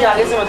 थोड़ी आगे से मत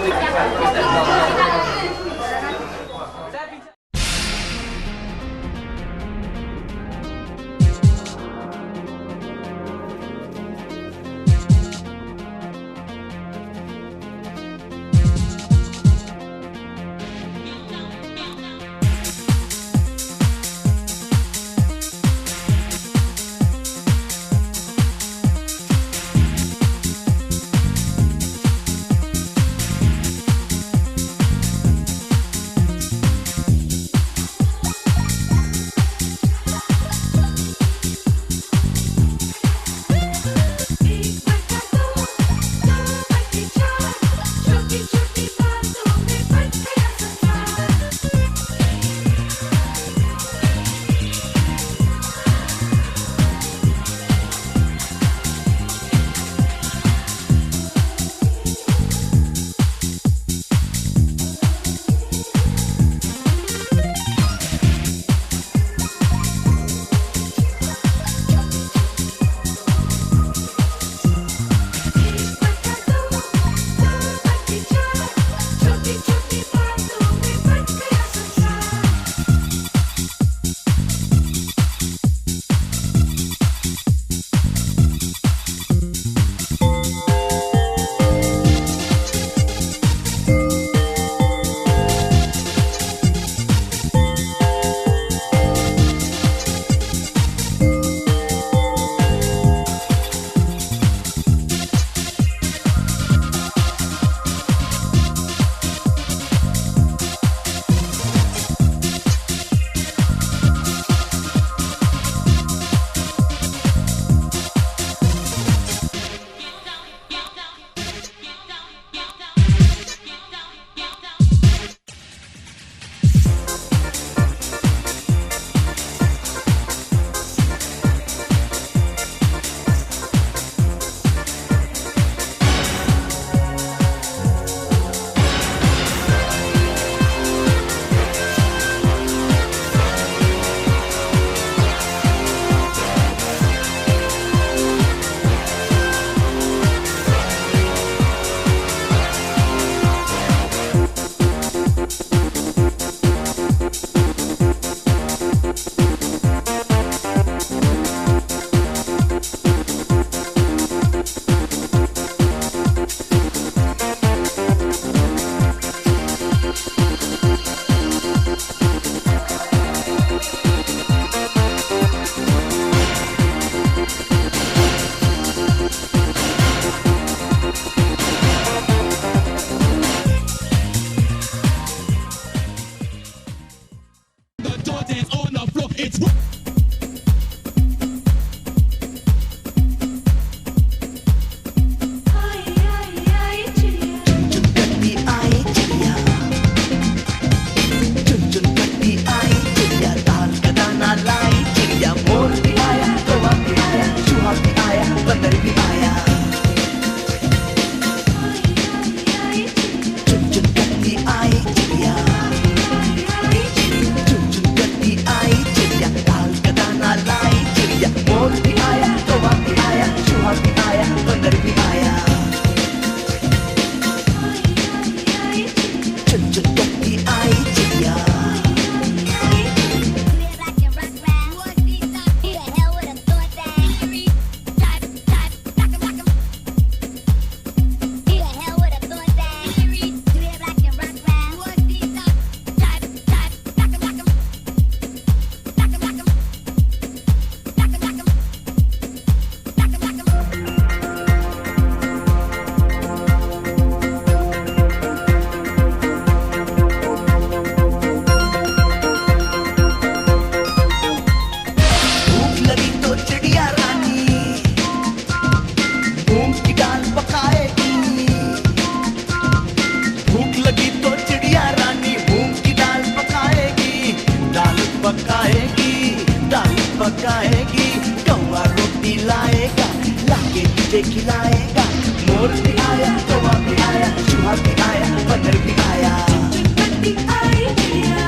पकाएगी, कौवा रोटी लाएगा, लाके तुझे खिलाएगा। मोर भी आया, कौवा भी आया, चूहा भी आया, बंदर भी आया। चिंटू आई चिड़िया,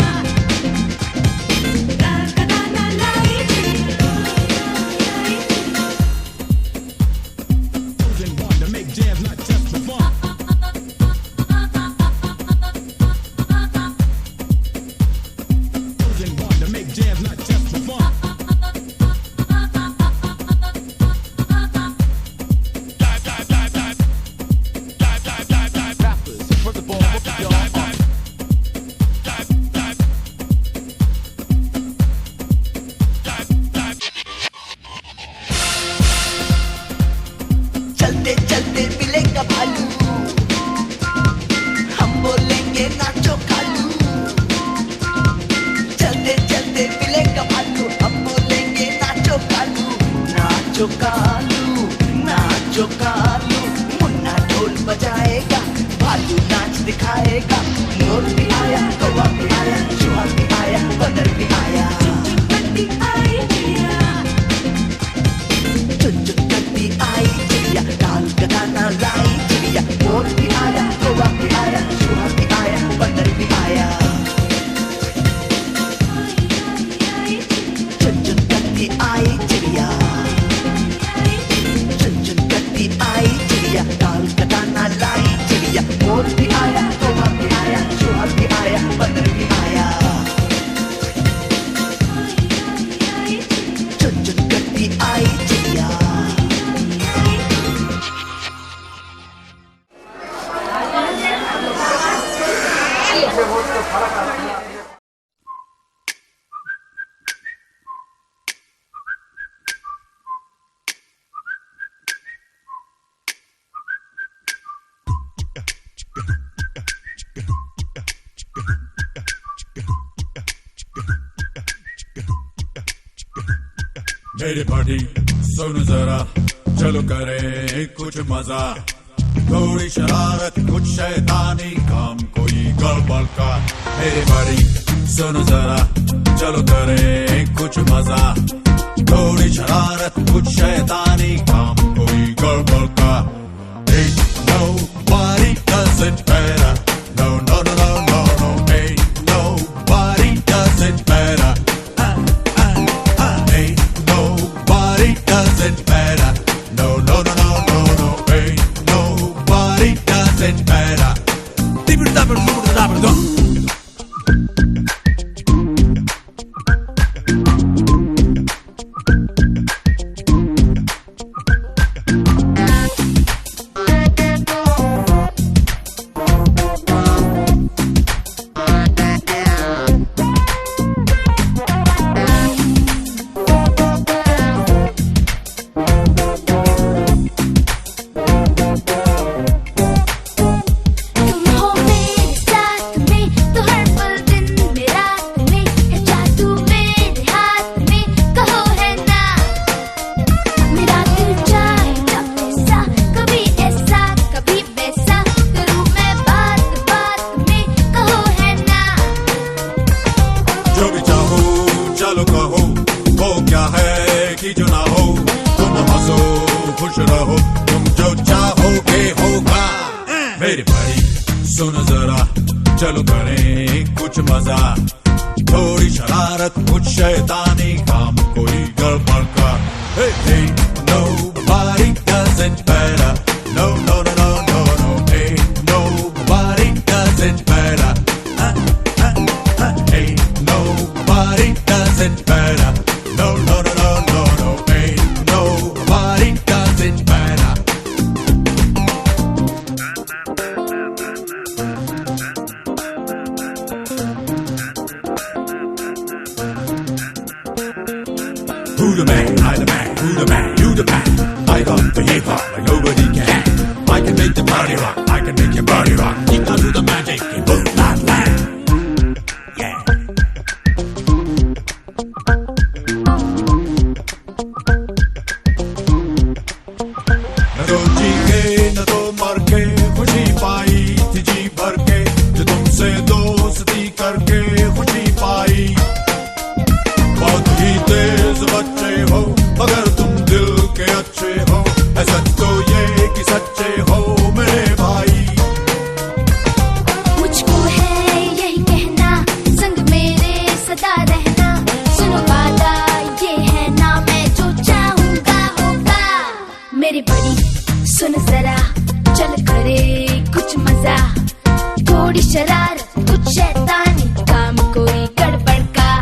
दाल का दाना लाई चिड़िया। Chosen one to make jams not just for fun. नाचो कालू नाचो कालू, मुन्ना ढोल बजाएगा, भालू नाच दिखाएगा। मोर भी आया, कौवा भी आया, चूहा भी आया, बंदर भी आया। चुनचुन आई चिड़िया, चुनचुन करती आई चिड़िया, डाल का दाना लाई चिड़िया। मोर भी आया, कौवा भी आया, चूहा भी आया, बंदर भी आया। चुनचुन करती आई चिड़िया, चुनचुन करती आई चिड़िया, डाल का दाना लाई चिड़िया। मोर भी आया, कौवा भी आया, चूहा भी आया, बंदर भी आया। चुनचुन करती आई चिड़िया। मेरी पार्टी सुन जरा, चलो करें कुछ मजा, थोड़ी शरारत कुछ शैतानी काम कोई गड़बड़ का। मेरी पार्टी सुन जरा, चलो करें कुछ मजा, थोड़ी शरारत कुछ शैतानी काम कोई गड़बड़ का। Ain't nobody does it better, no no no no no no, ain't nobody does it better. Does it better? No, no, no, no, no, no. Ain't nobody does it better. मेरे भाई सुन जरा, चलो करें कुछ मजा, थोड़ी शरारत कुछ शैतानी काम कोई गड़बड़ का। Ain't nobody does it better, no no no no no no, ain't nobody does it better, ain't nobody does it better, no no no no no no, ain't nobody does it better. Who the man? I the man. Who the man? You the man. I got the hip hop like nobody can. I can make the party rock. I can make your body rock. Think I'll do the magic in boom that land. Yeah. न तो जी के न तो मर के खुशी पाई थी जी भर के, जो तुमसे दोस्ती करके खुशी पाई। बहुत ही तेज बच्चे हो मगर तुम दिल के अच्छे हो, है सच तो ये कि सच्चे हो मेरे भाई। मुझको है यही कहना, संग मेरे सदा रहना, सुनो वादा ये है ना, मैं जो चाहूंगा होगा। मेरी बड़ी सुन जरा, चल करे कुछ मजा, थोड़ी शरारत कुछ शैतानी काम कोई गड़बड़ का।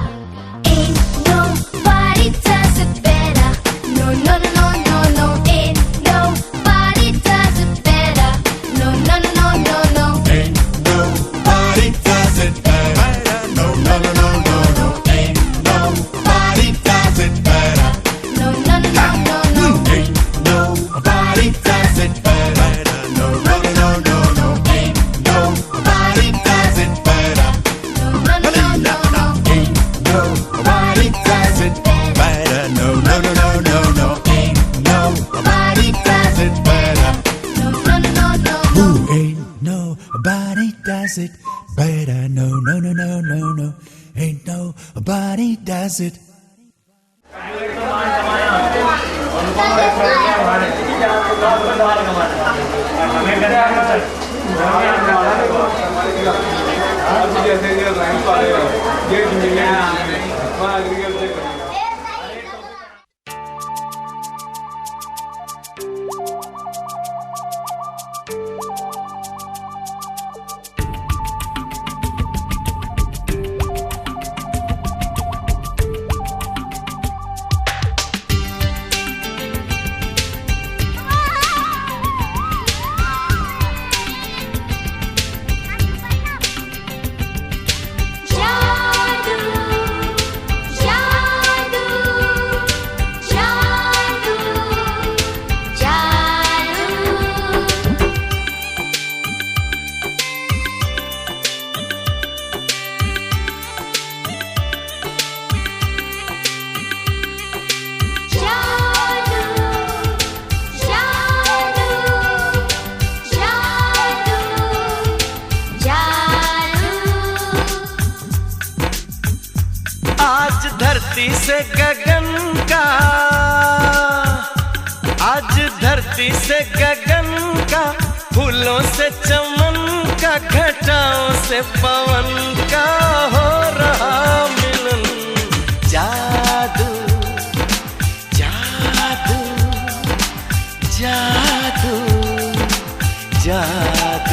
Ain't nobody does it better, no no no no no no, ain't nobody does it better, no no no no no no, Ain't nobody does it better, no no no no no no, ain't nobody does it better, no no no no no no, ain't nobody does it better, no no no no no no, ain't nobody does Everybody does it. धरती से गगन का, आज धरती से गगन का, फूलों से चमन का, घटाओं से पवन का हो रहा मिलन। जादू जादू जादू जादू